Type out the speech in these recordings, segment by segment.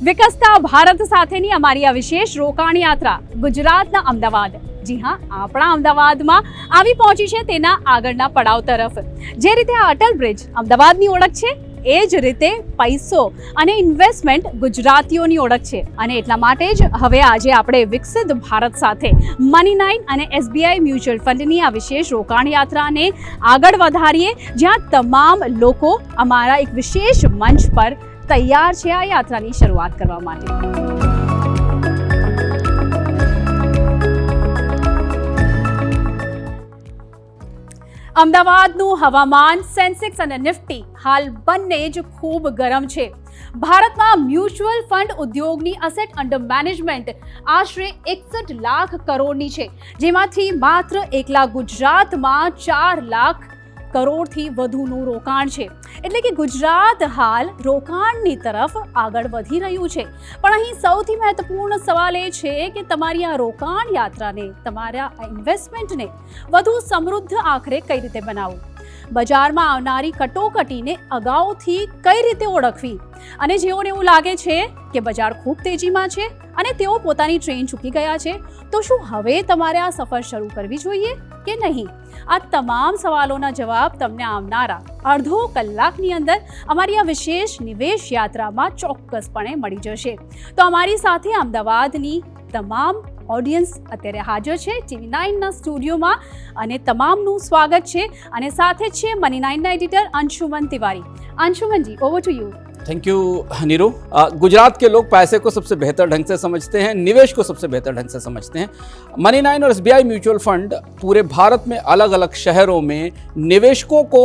વિકસતા ભારત સાથેની અમારી આ વિશેષ રોકાણ યાત્રા ગુજરાતના અમદાવાદ, જી હા, આપણા અમદાવાદમાં આવી પહોંચી છે તેના આગળના પડાવ તરફ. જે રીતે આ અટલ બ્રિજ અમદાવાદની ઓળખ છે, એ જ રીતે પૈસો અને ઇન્વેસ્ટમેન્ટ ગુજરાતીઓની ઓળખ છે. અને એટલા માટે જ હવે આજે આપણે વિકસિત ભારત સાથે મની9 અને SBI મ્યુચ્યુઅલ ફંડની આ વિશેષ રોકાણ યાત્રાને આગળ વધારીએ, જ્યાં તમામ લોકો અમારા એક વિશેષ મંચ પર તૈયાર છે આ યાત્રાની શરૂઆત કરવા માટે. અમદાવાદનું હવામાન, સેન્સેક્સ અને નિફ્ટી હાલ બંને જ ખૂબ ગરમ છે. ભારતમાં મ્યુચ્યુઅલ ફંડ ઉદ્યોગની અસેટ અંડર મેનેજમેન્ટ આશરે 61 લાખ કરોડની છે, જેમાંથી માત્ર એકલા ગુજરાતમાં 4 લાખ કરોડથી વધુનું રોકાણ છે. એટલે કે ગુજરાત હાલ રોકાણની તરફ આગળ વધી રહ્યું છે. પણ અહીં સૌથી મહત્વપૂર્ણ સવાલ એ છે કે તમારી આ રોકાણ યાત્રાને, તમારા ઇન્વેસ્ટમેન્ટને વધુ સમૃદ્ધ આખરે કઈ રીતે બનાવવું, બજારમાં આવનારી કટોકટીને અગાઉથી કઈ રીતે ઓળખવી, અને જેઓને એવું લાગે છે કે બજાર ખૂબ તેજીમાં છે અને તેઓ પોતાની ટ્રેન ચૂકી ગયા છે, તો શું હવે તમારે આ સફર શરૂ કરવી જોઈએ કે નહીં? આ તમામ સવાલોના જવાબ તમને આવનારા અડધો કલાકની અંદર અમારી આ વિશેષ નિવેશ યાત્રામાં ચોક્કસપણે મળી જશે. તો અમારી સાથે અમદાવાદની તમામ ઓડિયન્સ અત્યારે હાજર છે TV9ના સ્ટુડિયોમાં, અને તમામનું સ્વાગત છે. અને સાથે જ છે મની9ના editor Anshuman Tiwari. Anshuman ji, over to you. Thank you Neeru. Gujarat के लोग पैसे को सबसे बेहतर ढंग से समझते हैं, निवेश को सबसे बेहतर ढंग से समझते हैं. मनी9 और SBI म्यूचुअल फंड पूरे भारत में अलग अलग शहरों में निवेशकों को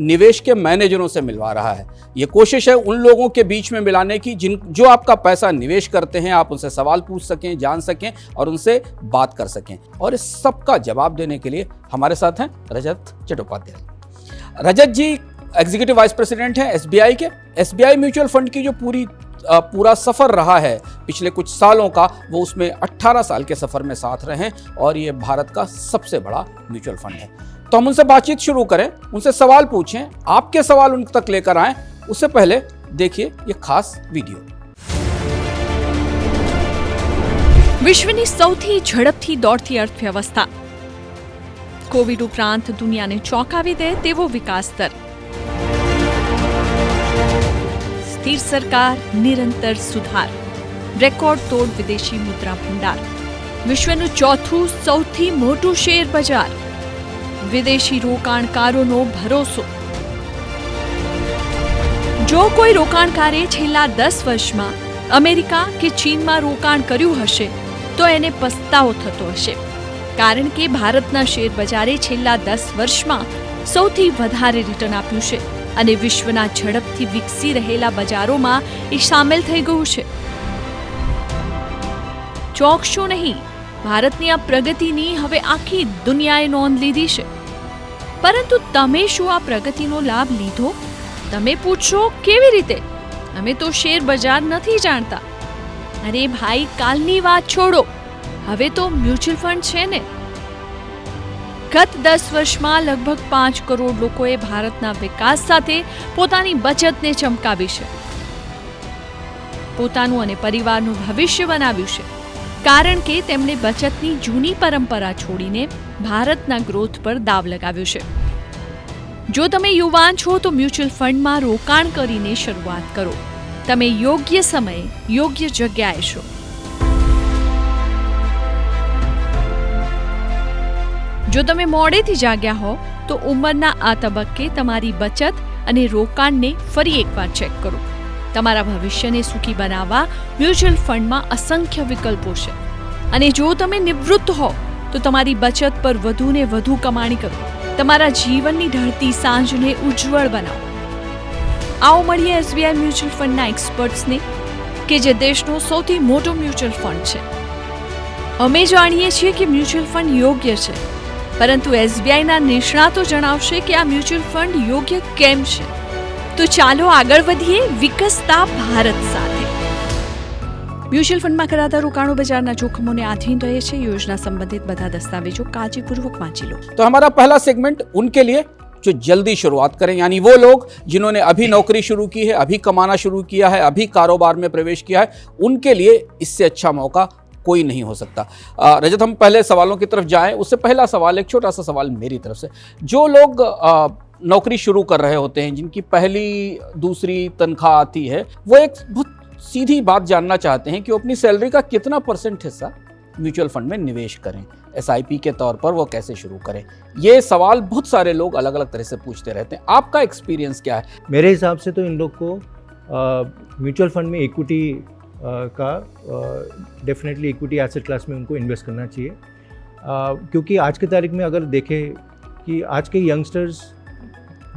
निवेश के मैनेजरों से मिलवा रहा है. ये कोशिश है उन लोगों के बीच में मिलाने की जो आपका पैसा निवेश करते हैं, आप उनसे सवाल पूछ सकें, जान सकें और उनसे बात कर सकें. और इस सब का जवाब देने के लिए हमारे साथ हैं रजत चट्टोपाध्याय. रजत जी एग्जीक्यूटिव वाइस प्रेसिडेंट हैं SBI के. SBI म्यूचुअल फंड की जो पूरा सफ़र रहा है पिछले कुछ सालों का, वो उसमें 18 साल के सफ़र में साथ रहे हैं और ये भारत का सबसे बड़ा म्यूचुअल फंड है. तो हम उनसे बातचीत शुरू करें, उनसे सवाल पूछें, आपके सवाल उन तक लेकर आएं. उससे पहले देखिए ये खास वीडियो. વિશ્વની સૌથી ઝડપથી દોડતી અર્થવ્યવસ્થા, કોવિડ ઉપરાંત દુનિયાને ચોંકાવી દે તેવો વિકાસ દર, સ્થિર સરકાર, નિરંતર સુધાર, રેકોર્ડ તોડ વિદેશી મુદ્રા ભંડાર, વિશ્વનું ચોથું સૌથી મોટું શેર બજાર, વિદેશી રોકાણકારોનો ભરોસો. જો કોઈ રોકાણકારે છેલ્લા 10 વર્ષમાં અમેરિકા કે ચીનમાં રોકાણ કર્યું હશે તો એને પસ્તાવો થતો હશે, કારણ કે ભારતના શેર બજારે છેલ્લા 10 વર્ષમાં સૌથી વધારે રિટર્ન આપ્યું છે અને વિશ્વના ઝડપથી વિકસી રહેલા બજારોમાં એ સામેલ થઈ ગયું છે. ચોંકશો નહીં, ભારતની આ પ્રગતિની હવે આખી દુનિયાએ નોંધ લીધી છે. પરંતુ તમે શું આ પ્રગતિનો લાભ લીધો? તમે પૂછશો કેવી રીતે? અમે તો શેર બજાર નથી જાણતા. અરે ભાઈ, કાલની વાત છોડો, હવે તો મ્યુચ્યુઅલ ફંડ છે ને. ગત 10 વર્ષમાં લગભગ 5 કરોડ લોકોએ ભારતના વિકાસ સાથે પોતાની બચતને ચમકાવી છે, પોતાનું અને પરિવારનું ભવિષ્ય બનાવ્યું છે, કારણ કે તેમણે બચતની જૂની પરંપરા છોડીને ભારતના ગ્રોથ પર દાવ લગાવ્યો છે. જો તમે યુવાન છો તો મ્યુચ્યુઅલ ફંડમાં રોકાણ કરીને શરૂઆત કરો. તમે યોગ્ય સમયે યોગ્ય જગ્યાએ છો. જો તમે મોડેથી જાગ્યા હો તો ઉંમરના આ તબક્કે તમારી બચત અને રોકાણને ફરી એકવાર ચેક કરો. તમારા ભવિષ્યને સુખી બનાવવા મ્યુચ્યુઅલ ફંડમાં અસંખ્ય વિકલ્પો છે. અને જો તમે નિવૃત્ત હો તો તમારી બચત પર વધુને વધુ કમાણી કરો. તમારા જીવનની ઢળતી સાંજને ઉજ્જવળ બનાવો. આવો મળીએ SBI મ્યુચ્યુઅલ ફંડના એક્સપર્ટ્સને કે જે દેશનો સૌથી મોટો મ્યુચ્યુઅલ ફંડ છે. અમે જાણીએ છીએ કે મ્યુચ્યુઅલ ફંડ યોગ્ય છે, પરંતુ SBIના નિષ્ણાતો જણાવશે કે આ મ્યુચ્યુઅલ ફંડ યોગ્ય કેમ છે. તો ચાલો આગળ વધીએ વિકસતા ભારત સાથે. મ્યુચ્યુઅલ ફંડમાં કરાતા રોકાણો બજારના જોખમોને આધીન રહે છે. યોजना संबंधित બધા દસ્તાવેજો કાળજીપૂર્વક વાંચી લો. तो हमारा पहला सेगमेंट उनके लिए जो जल्दी शुरुआत करें, यानी वो लोग जिन्होंने अभी नौकरी शुरू की है, अभी कमाना शुरू किया है, अभी कारोबार में प्रवेश किया है, उनके लिए इससे अच्छा मौका कोई नहीं हो सकता। रजत, हम पहले सवालों की तरफ जाएं, उससे पहला सवाल, एक छोटा सा सवाल मेरी तरफ से। जो लोग नौकरी शुरू कर रहे होते हैं, जिनकी पहली दूसरी तनख्वाह आती है, वो एक बहुत सीधी बात जानना चाहते हैं कि वो अपनी सैलरी का कितना % हिस्सा म्यूचुअल फंड में निवेश करें, SIP के तौर पर वो कैसे शुरू करें। ये सवाल बहुत सारे लोग अलग अलग तरह से पूछते रहते हैं। आपका एक्सपीरियंस क्या है? मेरे हिसाब से तो इन लोग को म्यूचुअल फंड में इक्विटी का डेफिनेटली इक्विटी एसेट क्लास में उनको इन्वेस्ट करना चाहिए, क्योंकि आज की तारीख में अगर देखें कि आज के youngsters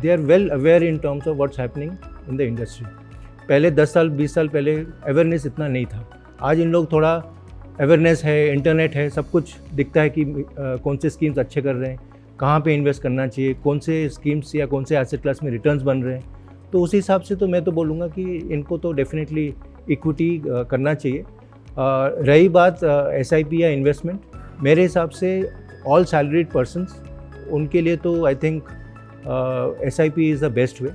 they are well aware in terms of what's happening in the industry. पहले 10 साल 20 साल पहले अवेयरनेस इतना नहीं था। आज इन लोग थोड़ा अवेयरनेस है, इंटरनेट है, सब कुछ दिखता है कि कौन से स्कीम्स अच्छे कर रहे हैं, कहाँ पे इन्वेस्ट करना चाहिए, कौन से स्कीम्स या कौन से एसेट क्लास में रिटर्न्स बन रहे हैं। तो उस हिसाब से तो मैं तो बोलूँगा कि इनको तो डेफिनेटली इक्विटी करना चाहिए। रही बात SIP या इन्वेस्टमेंट, मेरे हिसाब से ऑल सैलरीड पर्सन्स, उनके लिए तो I think SIP is the best way,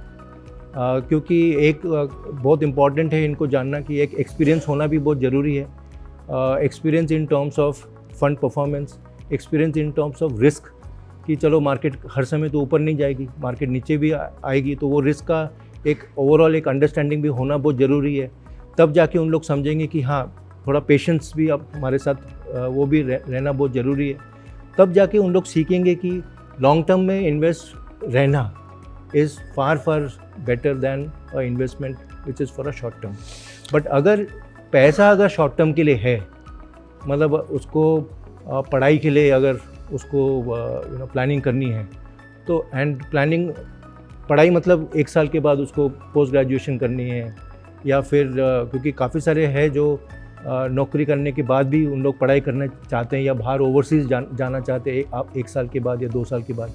क्योंकि एक बहुत इम्पॉर्टेंट है इनको जानना कि एक एक्सपीरियंस होना भी बहुत ज़रूरी है। Experience in terms of fund performance, experience in terms of risk, कि चलो मार्केट हर समय तो ऊपर नहीं जाएगी, मार्केट नीचे भी आएगी, तो वो रिस्क का एक ओवरऑल एक अंडरस्टैंडिंग भी होना बहुत ज़रूरी है। तब जाके उन लोग समझेंगे कि हाँ, थोड़ा पेशेंस भी अब हमारे साथ वो भी रहना बहुत ज़रूरी है। तब जाके उन लोग सीखेंगे कि लॉन्ग टर्म में इन्वेस्ट रहना is far better than a investment which is for a short term. But अगर पैसा अगर शॉर्ट टर्म के लिए है, मतलब उसको पढ़ाई के लिए अगर उसको प्लानिंग करनी है, तो एंड प्लानिंग पढ़ाई मतलब 1 साल के बाद उसको पोस्ट ग्रेजुएशन करनी है, या फिर क्योंकि काफ़ी सारे हैं जो नौकरी करने के बाद भी उन लोग पढ़ाई करना चाहते हैं या बाहर ओवरसीज़ जाना चाहते हैं 1 साल के बाद या 2 साल के बाद,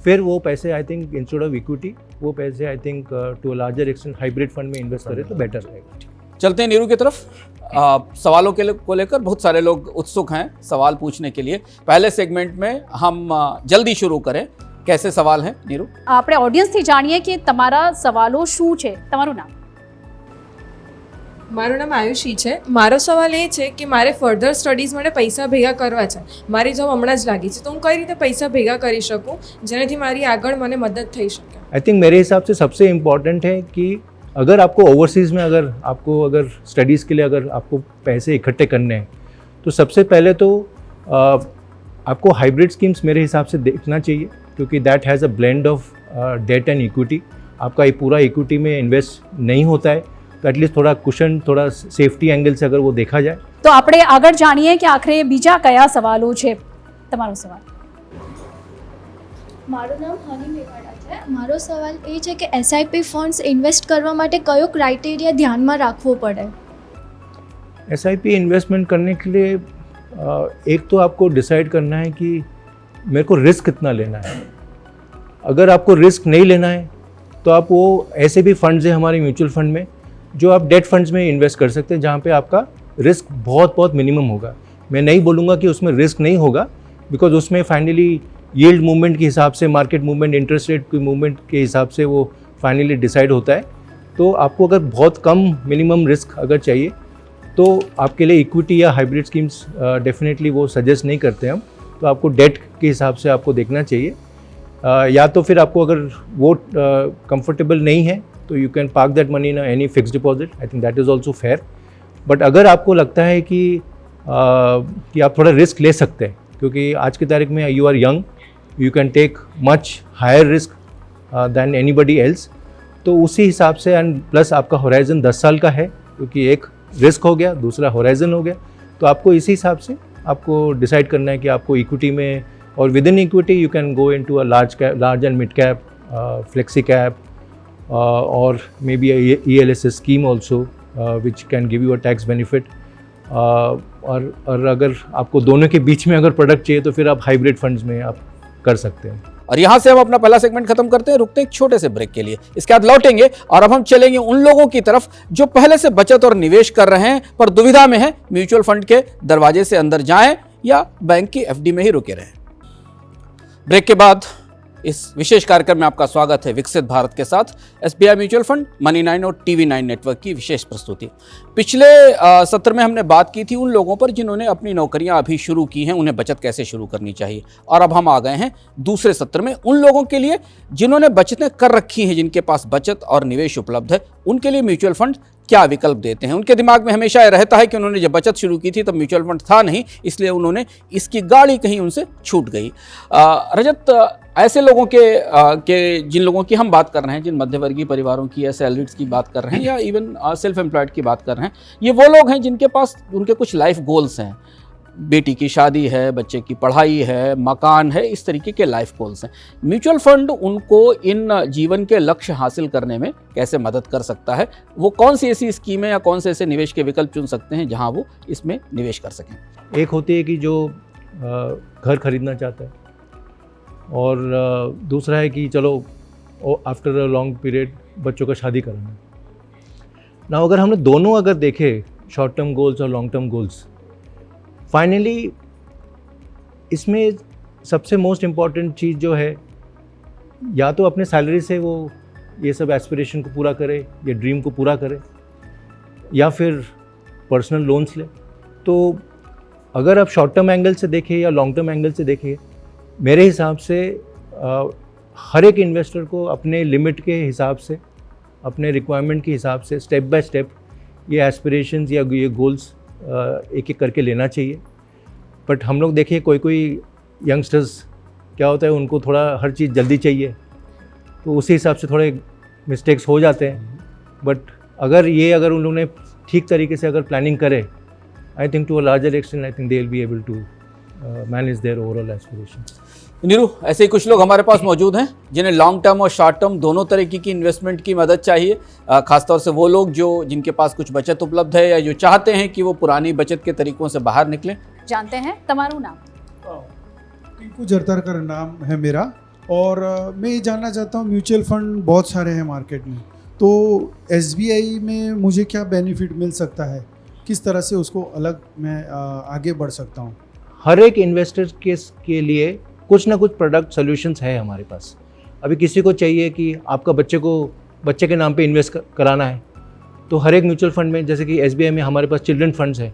फिर वो पैसे I think instead of equity वो पैसे I think to a larger extent hybrid fund में इन्वेस्ट करें तो बेटर रहेगा। चलते हैं नीरू की तरफ। सवालों को लेकर बहुत सारे लोग उत्सुक हैं सवाल पूछने के लिए। पहले सेगमेंट में हम जल्दी शुरू करें। कैसे सवाल हैं नीरू? આપણે ઓડિયન્સથી જાણીએ કે તમારા સવાલો શું છે. તમારું નામ? મારું નામ આયુષી છે. મારો સવાલ એ છે કે મારે ફર્ધર સ્ટડીઝ માટે પૈસા ભેગા કરવા છે. મારી જોબ હમણાં જ લાગી છે, તો હું કઈ રીતે પૈસા ભેગા કરી શકું જેનાથી મારી આગળ મને મદદ થઈ શકે? आई थिंक मेरे हिसाब से सबसे इम्पॉर्टेंट है कि अगर आपको ओवरसीज़ में अगर स्टडीज़ के लिए अगर आपको पैसे इकट्ठे करने हैं, तो सबसे पहले तो आपको हाइब्रिड स्कीम्स मेरे हिसाब से देखना चाहिए, क्योंकि that has a blend of debt and equity. आपका ये पूरा इक्विटी में इन्वेस्ट नहीं होता है, तो एटलीस्ट थोड़ा कुशन, थोड़ा सेफ्टी एंगल से अगर वो देखा जाए તો આપણે આગળ જાણીએ કે આખરે બીજા કયા સવાલો છે. તમારો સવાલ? મારું નામ હની મેવાડા છે. મારો સવાલ એ છે કે SIP ફંડ્સ ઇન્વેસ્ટ કરવા માટે કયો ક્રાઇટેરિયા ધ્યાનમાં રાખવો પડે? SIP इन्वेस्टमेंट करने के लिए एक तो आपको डिसाइड करना है कि मेरे को रिस्क कितना लेना है। अगर आपको रिस्क नहीं लेना है तो आप वो ऐसे भी फंड्स हैं हमारे म्यूचुअल फंड में जो आप डेट फंड्स में इन्वेस्ट कर सकते हैं, जहाँ पे आपका रिस्क बहुत मिनिमम होगा। मैं नहीं बोलूँगा कि उसमें रिस्क नहीं होगा, बिकॉज उसमें फाइनली यील्ड मूवमेंट के हिसाब से, मार्केट मूवमेंट, इंटरेस्ट रेट की मूवमेंट के हिसाब से वो फाइनली डिसाइड होता है। तो आपको अगर बहुत कम मिनिमम रिस्क अगर चाहिए तो आपके लिए इक्विटी या हाइब्रिड स्कीम्स डेफिनेटली वो सजेस्ट नहीं करते हम। तो आपको डेट के हिसाब से आपको देखना चाहिए, या तो फिर आपको अगर वो कंफर्टेबल नहीं है तो you can park that money in any fix deposit. I think that is also fair. But अगर आपको लगता है कि आप थोड़ा रिस्क ले सकते हैं, क्योंकि आज की तारीख में you are young, you can take much higher risk than anybody else, तो उसी हिसाब से, एंड प्लस आपका होराइजन 10 साल का है, क्योंकि एक रिस्क हो गया, दूसरा होराइजन हो गया, तो आपको इसी हिसाब से आपको डिसाइड करना है कि आपको इक्विटी में, और within equity you can go into a large and mid cap, flexi cap, और मे be ELSS scheme also which can give you a tax benefit. और अगर आपको दोनों के बीच में अगर प्रोडक्ट चाहिए तो फिर आप हाइब्रिड फंड्स में आप कर सकते हैं। और यहाँ से हम अपना पहला सेगमेंट खत्म करते हैं, रुकते हैं एक छोटे से ब्रेक के लिए। इसके बाद लौटेंगे और अब हम चलेंगे उन लोगों की तरफ जो पहले से बचत और निवेश कर रहे हैं पर दुविधा में हैं, म्यूचुअल फंड के दरवाजे से अंदर जाएं या बैंक की FD में ही रुके रहें। ब्रेक के बाद इस विशेष कार्यक्रम में आपका स्वागत है। विकसित भारत के साथ SBI म्यूचुअल फंड, मनी9 और TV9 नेटवर्क की विशेष प्रस्तुति। पिछले सत्र में हमने बात की थी उन लोगों पर जिन्होंने अपनी नौकरियां अभी शुरू की हैं, उन्हें बचत कैसे शुरू करनी चाहिए। और अब हम आ गए हैं दूसरे सत्र में उन लोगों के लिए जिन्होंने बचतें कर रखी हैं, जिनके पास बचत और निवेश उपलब्ध है, उनके लिए म्यूचुअल फंड क्या विकल्प देते हैं। उनके दिमाग में हमेशा यह रहता है कि उन्होंने जब बचत शुरू की थी तब म्यूचुअल फंड था नहीं, इसलिए उन्होंने इसकी गाड़ी कहीं उनसे छूट गई। रजत, ऐसे लोगों के जिन लोगों की हम बात कर रहे हैं, जिन मध्यवर्गीय परिवारों की या सैलरीज की बात कर रहे हैं या इवन सेल्फ एम्प्लॉयड की बात कर रहे हैं, ये वो लोग हैं जिनके पास उनके कुछ लाइफ गोल्स हैं। बेटी की शादी है, बच्चे की पढ़ाई है, मकान है, इस तरीके के लाइफ गोल्स हैं। म्यूचुअल फंड उनको इन जीवन के लक्ष्य हासिल करने में कैसे मदद कर सकता है, वो कौन सी ऐसी स्कीमें या कौन से ऐसे निवेश के विकल्प चुन सकते हैं जहां वो इसमें निवेश कर सकें। एक होती है कि जो घर खरीदना चाहता है, और दूसरा है कि चलो आफ्टर अ लॉन्ग पीरियड बच्चों का शादी कराना। ना अगर हमने दोनों अगर देखे, शॉर्ट टर्म गोल्स और लॉन्ग टर्म गोल्स, फाइनली इसमें सबसे मोस्ट इम्पॉर्टेंट चीज़ जो है, या तो अपने सैलरी से वो ये सब एस्पिरेशन को पूरा करे, ये ड्रीम को पूरा करे, या फिर पर्सनल लोन्स ले। तो अगर आप शॉर्ट टर्म एंगल से देखें या लॉन्ग टर्म एंगल से देखें, मेरे हिसाब से हर एक इन्वेस्टर को अपने लिमिट के हिसाब से, अपने रिक्वायरमेंट के हिसाब से स्टेप बाय स्टेप ये एस्पिरेशंस या ये गोल्स एक एक करके लेना चाहिए। बट हम लोग देखिए कोई यंगस्टर्स क्या होता है, उनको थोड़ा हर चीज़ जल्दी चाहिए, तो उसी हिसाब से थोड़े मिस्टेक्स हो जाते हैं। बट अगर उन लोगों ने ठीक तरीके से अगर प्लानिंग करे, I think to a larger extent I think they will be able to manage their overall aspirations. Neeru, ऐसे ही कुछ लोग हमारे पास मौजूद हैं जिन्हें लॉन्ग टर्म और शॉर्ट टर्म दोनों तरीके की इन्वेस्टमेंट की मदद चाहिए। खासतौर से वो लोग जिनके पास कुछ बचत उपलब्ध है या जो चाहते हैं कि वो पुरानी बचत के तरीकों से बाहर निकलें। जानते हैं तमारू नाम? टिंकू जरतारकर नाम है मेरा, और मैं ये जानना चाहता हूँ, म्यूचुअल फंड बहुत सारे हैं मार्केट में, तो SBI में मुझे क्या बेनिफिट मिल सकता है, किस तरह से उसको अलग मैं आगे बढ़ सकता हूँ? हर एक इन्वेस्टर के लिए कुछ ना कुछ प्रोडक्ट सॉल्यूशंस है हमारे पास। अभी किसी को चाहिए कि आपका बच्चे के नाम पे इन्वेस्ट कराना है, तो हर एक म्यूचुअल फंड में, जैसे कि SBI में हमारे पास चिल्ड्रन फंड्स हैं,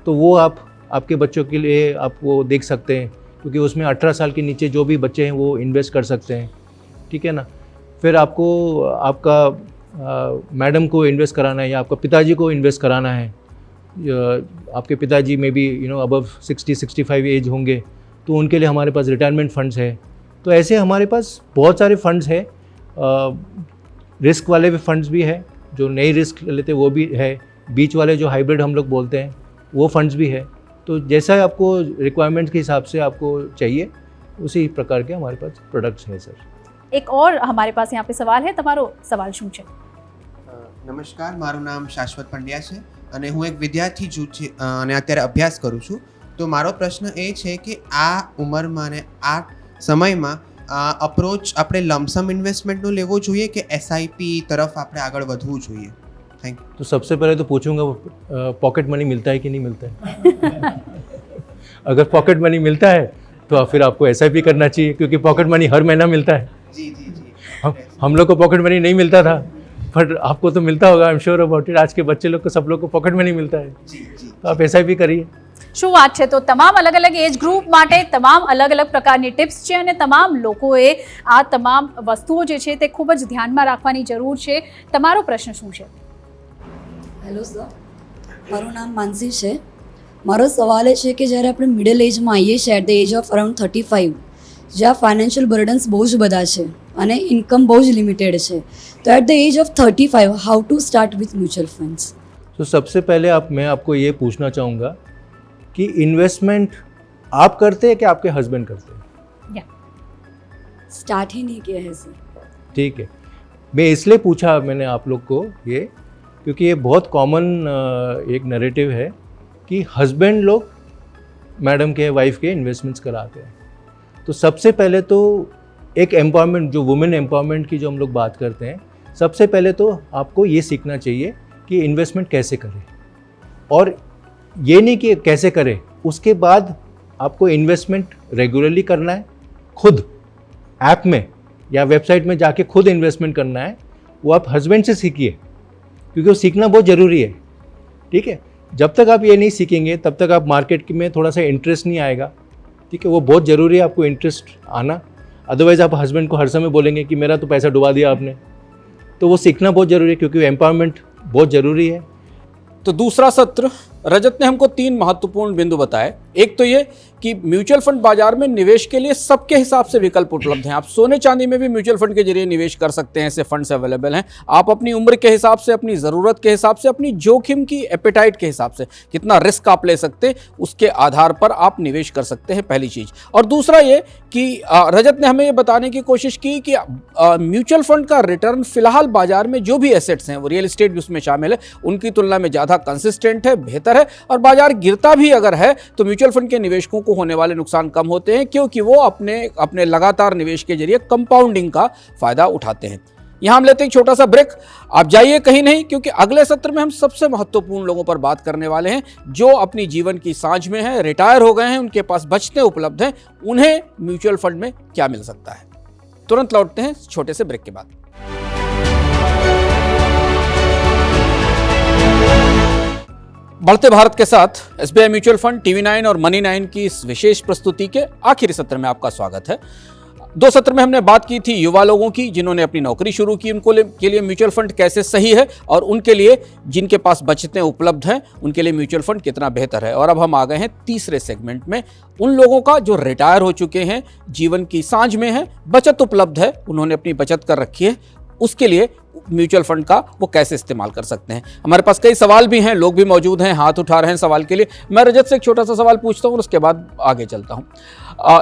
तो वो आपके बच्चों के लिए आप वो देख सकते हैं, क्योंकि उसमें 18 साल के नीचे जो भी बच्चे हैं वो इन्वेस्ट कर सकते हैं, ठीक है ना। फिर आपको आपका मैडम को इन्वेस्ट कराना है या आपका पिताजी को इन्वेस्ट कराना है, आपके पिताजी में भी अबव 60-65 एज होंगे, तो उनके लिए हमारे पास रिटायरमेंट फंड्स है। तो ऐसे हमारे पास बहुत सारे फंड्स हैं। रिस्क वाले भी फंड्स भी है, जो नई रिस्क लेते वो भी है, बीच वाले जो हाइब्रिड हम लोग बोलते हैं वो फंड्स भी है। तो जैसा आपको रिक्वायरमेंट्स के हिसाब से आपको चाहिए, उसी प्रकार के हमारे पास प्रोडक्ट्स हैं सर। एक और हमारे पास यहाँ पे सवाल है, તમારો સવાલ શું છે? નમસ્કાર, મારું નામ શાશ્વત પંડ્યા છે અને હું એક વિદ્યાર્થી છું અને અત્યારે અભ્યાસ કરું છું। તો મારો પ્રશ્ન એ છે કે આ ઉંમરમાં અને આ સમયમાં અપ્રોચ આપણે લમસમ ઇન્વેસ્ટમેન્ટનું લેવો જોઈએ કે SIP તરફ આપણે આગળ વધવું જોઈએ? Thank you. तो सबसे पहले तो पूछूंगा पॉकेट मनी मिलता है कि नहीं मिलता है। अगर पॉकेट मनी मिलता है तो फिर आपको SIP करना चाहिए, क्योंकि पॉकेट मनी हर महीना मिलता है। जी जी जी। हम लोग को पॉकेट मनी नहीं मिलता था, पर आपको तो मिलता होगा, I am sure about it. आज के बच्चे लोग को, सब लोग को पॉकेट मनी मिलता है, जी जी। तो आप SIP करिए। શું વાત છે! તો તમામ અલગ અલગ એજ ગ્રુપ માટે તમામ અલગ અલગ પ્રકારની ટિપ્સ છે અને તમામ લોકોએ આ તમામ વસ્તુઓ જે છે તે ખૂબ જ ધ્યાનમાં રાખવાની જરૂર છે। તમારો પ્રશ્ન શું છે? હેલો સર, મારું નામ માનસી છે। મારો સવાલ એ છે કે જ્યારે આપણે મિડલ એજમાં આવીએ છીએ, at the age of around 35, જ્યાં ફાઇનાન્શિયલ બર્ડન્સ બહુ જ બધા છે અને ઇન્કમ બહુ જ લિમિટેડ છે, તો at the age of 35 how to start with mutual funds? तो सबसे पहले मैं आपको ये पूछना चाहूँगा कि इन्वेस्टमेंट आप करते हैं कि आपके हस्बैंड करते हैं? स्टार्ट ही नहीं किया है सर। ठीक है, मैं इसलिए पूछा मैंने आप लोग को ये, क्योंकि ये बहुत कॉमन एक नैरेटिव है कि हस्बैंड लोग मैडम के, वाइफ के इन्वेस्टमेंट्स कराते हैं। तो सबसे पहले तो एक एम्पावरमेंट, जो वुमेन एम्पावरमेंट की जो हम लोग बात करते हैं, सबसे पहले तो आपको ये सीखना चाहिए कि इन्वेस्टमेंट कैसे करें, और ये नहीं कि कैसे करें, उसके बाद आपको इन्वेस्टमेंट रेगुलरली करना है खुद, ऐप में या वेबसाइट में जाके खुद इन्वेस्टमेंट करना है, वो आप हस्बैंड से सीखिए, क्योंकि वो सीखना बहुत ज़रूरी है। ठीक है, जब तक आप ये नहीं सीखेंगे तब तक आप मार्केट में थोड़ा सा इंटरेस्ट नहीं आएगा। ठीक है, वो बहुत ज़रूरी है आपको इंटरेस्ट आना, अदरवाइज़ आप हस्बैंड को हर समय बोलेंगे कि मेरा तो पैसा डुबा दिया आपने। तो वो सीखना बहुत ज़रूरी है, क्योंकि एम्पावरमेंट बहुत ज़रूरी है। तो दूसरा सत्र, रजत ने हमको 3 महत्वपूर्ण बिंदु बताए। एक तो ये कि म्यूचुअल फंड बाजार में निवेश के लिए सबके हिसाब से विकल्प उपलब्ध हैं। आप सोने चांदी में भी म्यूचुअल फंड के जरिए निवेश कर सकते हैं, ऐसे फंड्स अवेलेबल हैं। आप अपनी उम्र के हिसाब से, अपनी ज़रूरत के हिसाब से, अपनी जोखिम की एपेटाइट के हिसाब से, कितना रिस्क आप ले सकते हैं उसके आधार पर आप निवेश कर सकते हैं, पहली चीज़। और दूसरा ये कि रजत ने हमें ये बताने की कोशिश की कि म्यूचुअल फंड का रिटर्न फिलहाल बाजार में जो भी एसेट्स हैं, वो रियल एस्टेट भी उसमें शामिल है, उनकी तुलना में ज़्यादा कंसिस्टेंट है, बेहतर है। और बाजार गिरता भी अगर है तो म्यूचुअल फंड के निवेशकों को होने वाले नुकसान कम होते हैं, क्योंकि वो अपने लगातार निवेश के जरिए कंपाउंडिंग का फायदा उठाते हैं। यहां हम लेते हैं एक छोटा सा ब्रेक। आप जाइए कहीं नहीं, क्योंकि अगले सत्र में हम सबसे महत्वपूर्ण लोगों पर बात करने वाले हैं, जो अपनी जीवन की सांझ में है, रिटायर हो गए हैं, उनके पास बचतें उपलब्ध हैं, उन्हें म्यूचुअल फंड में क्या मिल सकता है। तुरंत लौटते हैं छोटे से ब्रेक के बाद। बढ़ते भारत के साथ एसबीआई म्यूचुअल फंड, टीवी 9 और मनी 9 की इस विशेष प्रस्तुति के आखिरी सत्र में आपका स्वागत है। 2 सत्र में हमने बात की थी युवा लोगों की, जिन्होंने अपनी नौकरी शुरू की, उनको के लिए म्यूचुअल फंड कैसे सही है, और उनके लिए जिनके पास बचतें उपलब्ध हैं, उनके लिए म्यूचुअल फंड कितना बेहतर है। और अब हम आ गए हैं तीसरे सेगमेंट में, उन लोगों का जो रिटायर हो चुके हैं, जीवन की सांझ में है, बचत उपलब्ध है, उन्होंने अपनी बचत कर रखी है, उसके लिए म्यूचुअल फंड का वो कैसे इस्तेमाल कर सकते हैं। हमारे पास कई सवाल भी हैं, लोग भी मौजूद हैं, हाथ उठा रहे हैं सवाल के लिए। मैं रजत से एक छोटा सा सवाल पूछता हूँ और उसके बाद आगे चलता हूँ।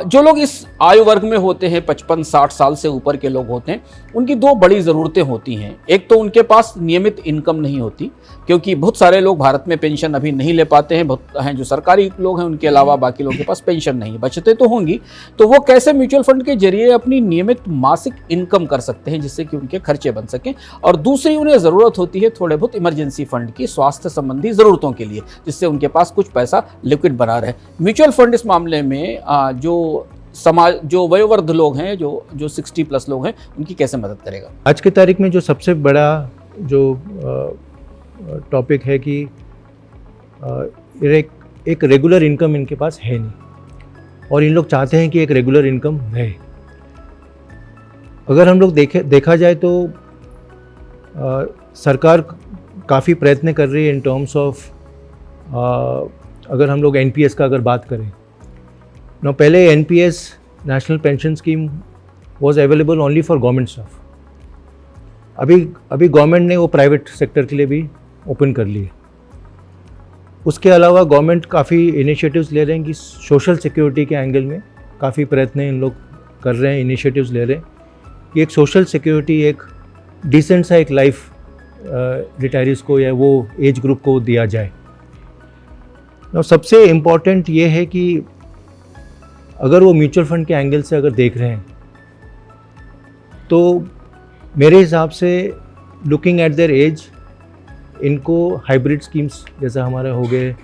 जो लोग इस आयु वर्ग में होते हैं, 55-60 साल से ऊपर के लोग होते हैं, उनकी 2 बड़ी ज़रूरतें होती हैं। एक तो उनके पास नियमित इनकम नहीं होती, क्योंकि बहुत सारे लोग भारत में पेंशन अभी नहीं ले पाते हैं, बहुत हैं जो सरकारी लोग हैं, उनके अलावा बाकी लोगों के पास पेंशन नहीं है। बचतें तो होंगी, तो वो कैसे म्यूचुअल फंड के जरिए अपनी नियमित मासिक इनकम कर सकते हैं, जिससे कि उनके खर्चे बन सकें। और दूसरी उन्हें ज़रूरत होती है थोड़े बहुत इमरजेंसी फंड की, स्वास्थ्य संबंधी ज़रूरतों के लिए, जिससे उनके पास कुछ पैसा लिक्विड बना रहे। म्यूचुअल फंड इस मामले में जो वयोवृद्ध लोग हैं, जो 60+ लोग हैं, उनकी कैसे मदद करेगा? आज की तारीख में जो सबसे बड़ा जो टॉपिक है कि एक रेगुलर इनकम इनके पास है नहीं, और इन लोग चाहते हैं कि एक रेगुलर इनकम रहे। अगर हम लोग देखा जाए तो सरकार काफ़ी प्रयत्न कर रही है इन टर्म्स ऑफ, अगर हम लोग एनपीएस का अगर बात करें ना, पहले NPS national pension scheme was available only for government staff. अभी गवर्नमेंट ने वो प्राइवेट सेक्टर के लिए भी ओपन कर ली है। उसके अलावा गवर्नमेंट काफ़ी इनिशिएटिव्स ले रहे हैं कि सोशल सिक्योरिटी के एंगल में काफ़ी प्रयत्न इन लोग कर रहे हैं, इनिशिएटिव्स ले रहे हैं कि एक सोशल सिक्योरिटी, एक डिसेंट सा एक लाइफ रिटायरीज को या वो एज ग्रुप को दिया जाए। और सबसे इम्पॉर्टेंट ये है कि अगर वो म्यूचुअल फंड के एंगल से अगर देख रहे हैं तो मेरे हिसाब से लुकिंग एट देयर एज, इनको हाइब्रिड स्कीम्स जैसा हमारे हो गए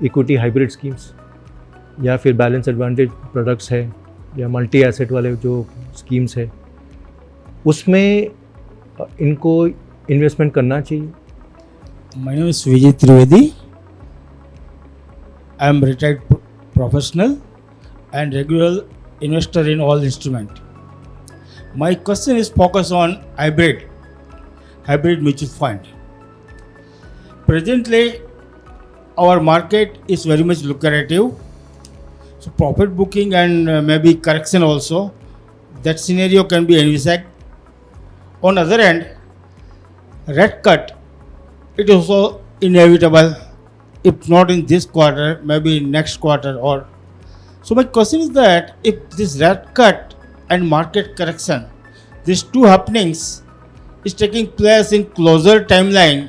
इक्विटी हाइब्रिड स्कीम्स, या फिर बैलेंस एडवांटेज प्रोडक्ट्स है, या मल्टी एसेट वाले जो स्कीम्स है, उसमें इनको इन्वेस्टमेंट करना चाहिए। My name is Vijay Trivedi. I am retired professional and regular investor in all instruments. My question is focused on hybrid mutual fund. Presently, our market is very much lucrative, so profit booking and maybe correction also, that scenario can be envisaged. On other hand, rate cut, it is also inevitable, if not in this quarter, maybe in next quarter. Or so my question is that if this rate cut and market correction, these two happenings is taking place in closer timeline,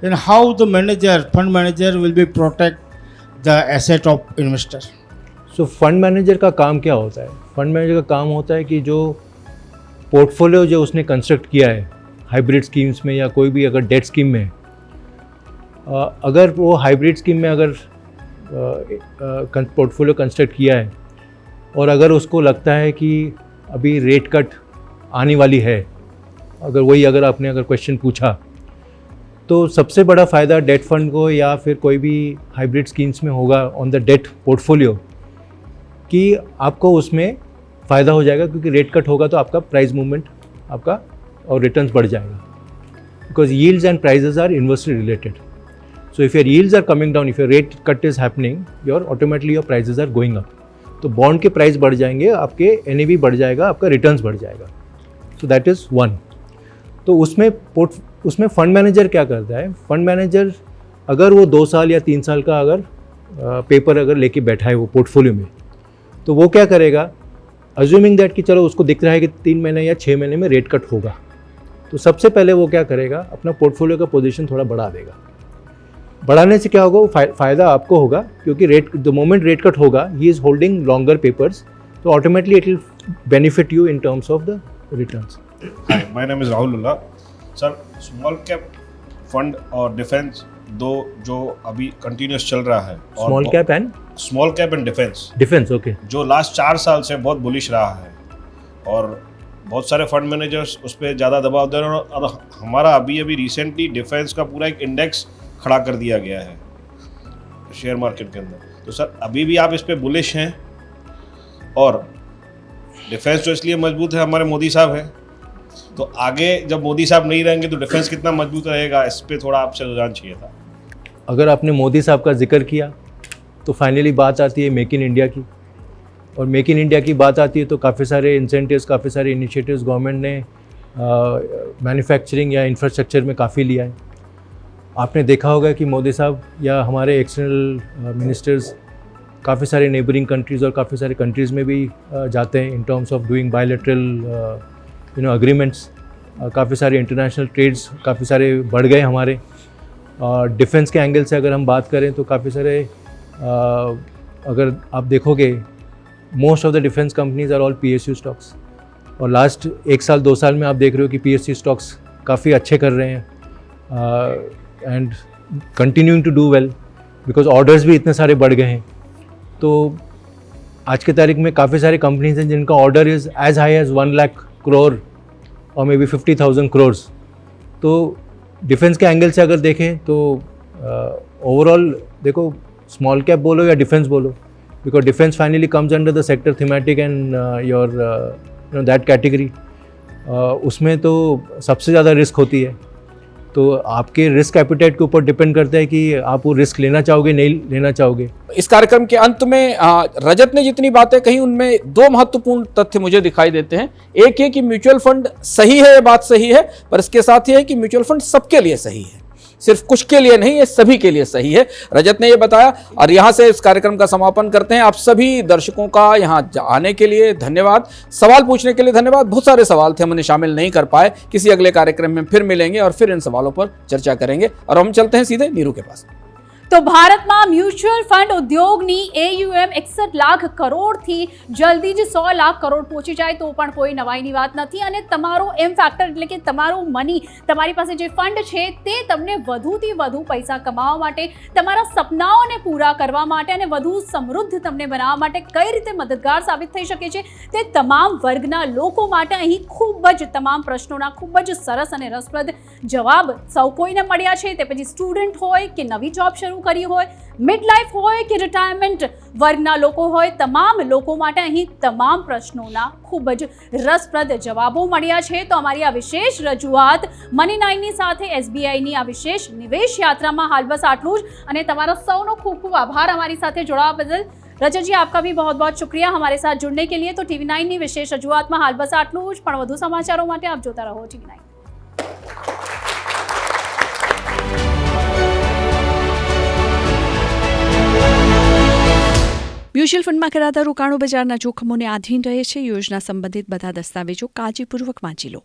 then how the fund manager will be protect the asset of investor? So fund manager का काम क्या होता है? Fund manager का काम होता है कि जो पोर्टफोलियो जो उसने कंस्ट्रक्ट किया है हाइब्रिड स्कीम्स में या कोई भी अगर डेट स्कीम में, अगर वो हाइब्रिड स्कीम में अगर पोर्टफोलियो कंस्ट्रक्ट किया है और अगर उसको लगता है कि अभी रेट कट आने वाली है, अगर आपने अगर क्वेश्चन पूछा, तो सबसे बड़ा फ़ायदा डेट फंड को या फिर कोई भी हाइब्रिड स्कीम्स में होगा ऑन द डेट पोर्टफोलियो कि आपको उसमें फ़ायदा हो जाएगा, क्योंकि रेट कट होगा तो आपका प्राइस मूवमेंट आपका और रिटर्न्स बढ़ जाएगा, because yields and prices are inversely related. So if your yields are coming down, if your rate cut is happening, automatically your prices are going up. तो bond के price बढ़ जाएंगे, आपके NAV बढ़ जाएगा, आपका रिटर्न्स बढ़ जाएगा. So that is one. तो उसमें फंड मैनेजर क्या करता है, फंड मैनेजर अगर वो 2 साल या 3 साल का अगर पेपर अगर लेके बैठा है वो पोर्टफोलियो में, तो वो क्या करेगा, अज्यूमिंग दैट कि चलो उसको दिख रहा है कि 3 महीने या 6 महीने में रेट कट होगा, तो सबसे पहले वो क्या करेगा, अपना पोर्टफोलियो का पोजीशन थोड़ा बढ़ा देगा. बढ़ाने से क्या होगा, वो फ़ायदा आपको होगा, क्योंकि द मोमेंट रेट कट होगा, he is holding longer papers, तो automatically it will benefit you in terms of the returns. Hi, my name is Rahul Lulla. Sir, small cap fund और डिफेंस दो जो अभी कंटिन्यूस चल रहा है, small cap and defence okay, जो लास्ट 4 साल से बहुत बुलिश रहा है और बहुत सारे फंड मैनेजर्स उस पर ज़्यादा दबाव दे रहे हैं, और हमारा अभी रिसेंटली डिफेंस का पूरा एक इंडेक्स खड़ा कर दिया गया है शेयर मार्केट के अंदर. तो सर, अभी भी आप इस पे बुलिश हैं, और डिफेंस तो इसलिए मजबूत है, हमारे मोदी साहब हैं, तो आगे जब मोदी साहब नहीं रहेंगे तो डिफेंस कितना मजबूत रहेगा, इस पे थोड़ा आपसे रुझान चाहिए था. अगर आपने मोदी साहब का जिक्र किया तो फाइनली बात आती है मेक इन इंडिया की, और मेक इन इंडिया की बात आती है तो काफ़ी सारे इंसेंटिव्स, काफ़ी सारे इनिशिएटिव्स गवर्नमेंट ने मैन्युफैक्चरिंग या इंफ्रास्ट्रक्चर में काफ़ी लिया है. आपने देखा होगा कि मोदी साहब या हमारे एक्सटर्नल मिनिस्टर्स काफ़ी सारे नेबरिंग कंट्रीज़ और काफ़ी सारे कंट्रीज़ में भी जाते हैं इन terms of doing bilateral agreements. काफ़ी सारे इंटरनेशनल ट्रेड्स काफ़ी सारे बढ़ गए हमारे. डिफेंस के एंगल से अगर हम बात करें तो काफ़ी सारे अगर आप देखोगे, most of the defence companies are all PSU stocks, और लास्ट 1 साल 2 साल में आप देख रहे हो कि PSU स्टॉक्स काफ़ी अच्छे कर रहे हैं and continuing to do well, because orders भी इतने सारे बढ़ गए हैं. तो आज की तारीख में काफ़ी सारे कंपनीज हैं जिनका order is as high as 1 lakh crore और मे बी 50,000 करोड़. तो डिफेंस के एंगल से अगर देखें तो ओवरऑल देखो, स्मॉल कैप बोलो या डिफेंस बोलो, because defence finally comes under the sector thematic and your that category. उसमें तो सबसे ज़्यादा रिस्क होती है, तो आपके रिस्क एपिटाइट के ऊपर डिपेंड करता है कि आप वो रिस्क लेना चाहोगे नहीं लेना चाहोगे. इस कार्यक्रम के अंत में रजत ने जितनी बातें कही उनमें 2 महत्वपूर्ण तथ्य मुझे दिखाई देते हैं. एक ये कि म्यूचुअल फंड सही है, ये बात सही है, पर इसके साथ ये है कि म्यूचुअल फंड सबके लिए सही है, सिर्फ कुछ के लिए नहीं, ये सभी के लिए सही है. रजत ने ये बताया, और यहाँ से इस कार्यक्रम का समापन करते हैं. आप सभी दर्शकों का यहाँ आने के लिए धन्यवाद, सवाल पूछने के लिए धन्यवाद. बहुत सारे सवाल थे, हम उन्हें शामिल नहीं कर पाए. किसी अगले कार्यक्रम में फिर मिलेंगे और फिर इन सवालों पर चर्चा करेंगे. और हम चलते हैं सीधे नीरू के पास. તો ભારતમાં મ્યુચ્યુઅલ ફંડ ઉદ્યોગની AUM 61 લાખ કરોડથી જલ્દી જ 100 લાખ કરોડ પહોંચી જાય તો પણ કોઈ નવાઈની વાત નથી. અને તમારો એમ ફેક્ટર એટલે કે તમારું મની, તમારી પાસે જે ફંડ છે તે તમને વધુથી વધુ પૈસા કમાવા માટે, તમારા સપનાઓને પૂરા કરવા માટે અને વધુ સમૃદ્ધ તમને બનાવવા માટે કઈ રીતે મદદગાર સાબિત થઈ શકે છે તે તમામ વર્ગના લોકો માટે અહીં ખૂબ જ તમામ પ્રશ્નોના ખૂબ જ સરસ અને રસપ્રદ જવાબ સૌ કોઈને મળ્યા છે. તે પછી સ્ટુડન્ટ હોય કે નવી જોબ શરૂ કરી હોય, મિડ લાઈફ હોય કે રિટાયરમેન્ટ વર્ગના લોકો હોય, તમામ લોકો માટે અહીં તમામ પ્રશ્નોના ખૂબ જ રસપ્રદ જવાબો મળ્યા છે. તો અમારી આ વિશેષ રજૂઆત મની 9ની સાથે SBIની આ વિશેષ નિવેશ યાત્રામાં હાલ બસ આટલું જ. અને તમારા સૌનો ખૂબ ખૂબ આભાર અમારી સાથે જોડાવા બદલ. रजत जी, आपका भी बहुत बहुत शुक्रिया हमारे साथ जुड़ने के लिए. तो TV9 ની વિશેષ રજૂઆતમાં હાલ બસ આટલું જ, પણ વધુ સમાચારો માટે આપ જોતા રહો TV9. મ્યુચ્યુઅલ ફંડમાં કરાતા રોકાણો બજારના જોખમોને આધીન રહે છે. યોજના સંબંધિત બધા દસ્તાવેજો કાળજીપૂર્વક વાંચી લો.